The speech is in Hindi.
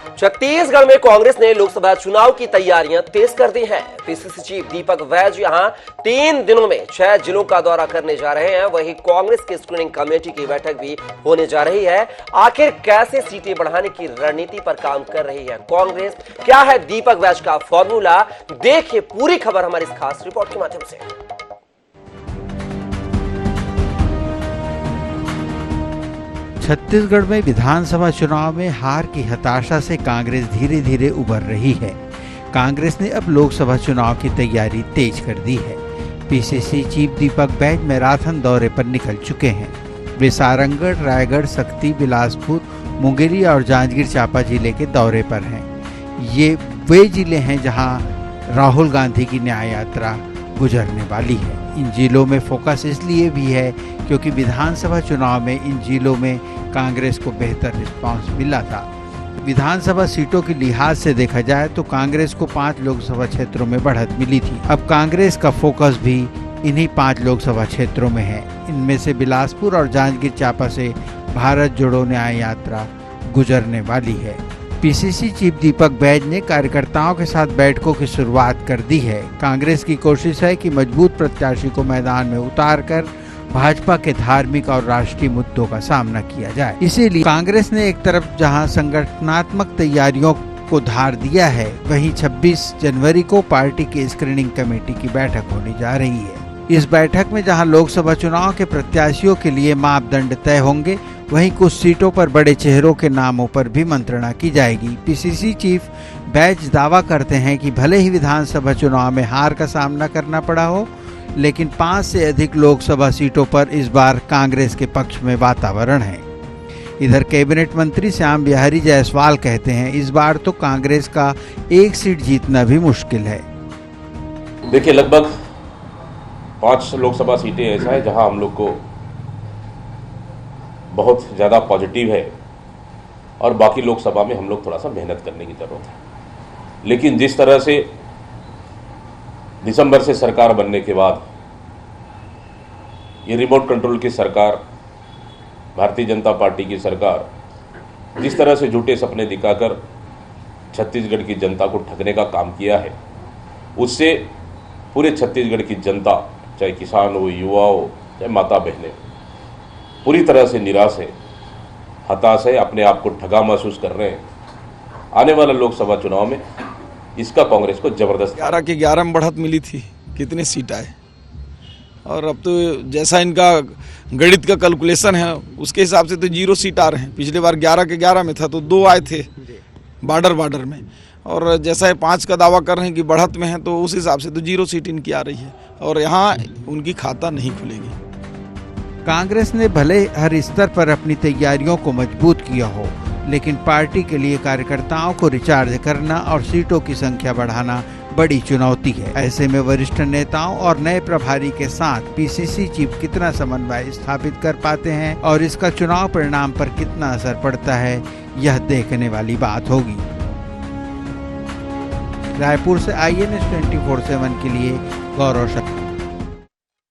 छत्तीसगढ़ में कांग्रेस ने लोकसभा चुनाव की तैयारियां तेज कर दी हैं। पीसीसी चीफ दीपक वैज यहां 3 दिनों में 6 जिलों का दौरा करने जा रहे हैं। वहीं कांग्रेस की स्क्रीनिंग कमेटी की बैठक भी होने जा रही है। आखिर कैसे सीटें बढ़ाने की रणनीति पर काम कर रही है कांग्रेस, क्या है दीपक वैज का फॉर्मूला, देखिए पूरी खबर हमारी इस खास रिपोर्ट के माध्यम से। छत्तीसगढ़ में विधानसभा चुनाव में हार की हताशा से कांग्रेस धीरे धीरे उबर रही है। कांग्रेस ने अब लोकसभा चुनाव की तैयारी तेज कर दी है। पीसीसी चीफ दीपक वैज मैराथन दौरे पर निकल चुके हैं। वे सारंगढ़, रायगढ़, सक्ती, बिलासपुर, मुंगेली और जांजगीर चांपा जिले के दौरे पर हैं। ये वे जिले हैं जहां राहुल गांधी की न्याय यात्रा गुजरने वाली है। इन जिलों में फोकस इसलिए भी है क्योंकि विधानसभा चुनाव में इन जिलों में कांग्रेस को बेहतर रिस्पांस मिला था। विधानसभा सीटों की लिहाज से देखा जाए तो कांग्रेस को 5 लोकसभा क्षेत्रों में बढ़त मिली थी। अब कांग्रेस का फोकस भी इन्हीं 5 लोकसभा क्षेत्रों में है। इनमें से बिलासपुर और जांजगीर चांपा से भारत जोड़ो न्याय यात्रा गुजरने वाली है। पीसीसी चीफ दीपक वैज ने कार्यकर्ताओं के साथ बैठकों की शुरुआत कर दी है। कांग्रेस की कोशिश है कि मजबूत प्रत्याशी को मैदान में उतारकर भाजपा के धार्मिक और राष्ट्रीय मुद्दों का सामना किया जाए। इसीलिए कांग्रेस ने एक तरफ जहां संगठनात्मक तैयारियों को धार दिया है, वहीं 26 जनवरी को पार्टी की स्क्रीनिंग कमेटी की बैठक होने जा रही है। इस बैठक में जहां लोकसभा चुनाव के प्रत्याशियों के लिए मापदंड तय होंगे, वहीं कुछ सीटों पर बड़े चेहरों के नामों पर भी मंत्रणा की जाएगी। पीसीसी चीफ वैज दावा करते हैं कि भले ही विधानसभा चुनाव में हार का सामना करना पड़ा हो, लेकिन 5 से अधिक लोकसभा सीटों पर इस बार कांग्रेस के पक्ष में वातावरण है। इधर कैबिनेट मंत्री श्याम बिहारी जायसवाल कहते हैं इस बार तो कांग्रेस का 1 सीट जीतना भी मुश्किल है। देखिए, लगभग 5 लोकसभा सीटें ऐसा है जहां हम लोग को बहुत ज़्यादा पॉजिटिव है और बाकी लोकसभा में हम लोग थोड़ा सा मेहनत करने की ज़रूरत है। लेकिन जिस तरह से दिसंबर से सरकार बनने के बाद ये रिमोट कंट्रोल की सरकार, भारतीय जनता पार्टी की सरकार जिस तरह से झूठे सपने दिखाकर छत्तीसगढ़ की जनता को ठगने का काम किया है, उससे पूरे छत्तीसगढ़ की जनता, चाहे किसान हो, युवा हो, चाहे माता बहनें, पूरी तरह से निराश है, हताश है, अपने आप को ठगा महसूस कर रहे हैं। आने वाला लोकसभा चुनाव में इसका कांग्रेस को जबरदस्त 11 के 11 में बढ़त मिली थी, कितने सीट आए, और अब तो जैसा इनका गणित का कैलकुलेशन है उसके हिसाब से तो 0 सीट आ रहे हैं। पिछले बार 11 के 11 में था तो 2 आए थे बॉर्डर में, और जैसा है 5 का दावा कर रहे हैं कि बढ़त में है, तो उस हिसाब से तो 0 सीट इनकी आ रही है और यहाँ उनकी खाता नहीं खुलेगी। कांग्रेस ने भले हर स्तर पर अपनी तैयारियों को मजबूत किया हो, लेकिन पार्टी के लिए कार्यकर्ताओं को रिचार्ज करना और सीटों की संख्या बढ़ाना बड़ी चुनौती है। ऐसे में वरिष्ठ नेताओं और नए प्रभारी के साथ पीसीसी चीफ कितना समन्वय स्थापित कर पाते हैं और इसका चुनाव परिणाम पर कितना असर पड़ता है, यह देखने वाली बात होगी। रायपुर से INS 24/7 के लिए गौरव।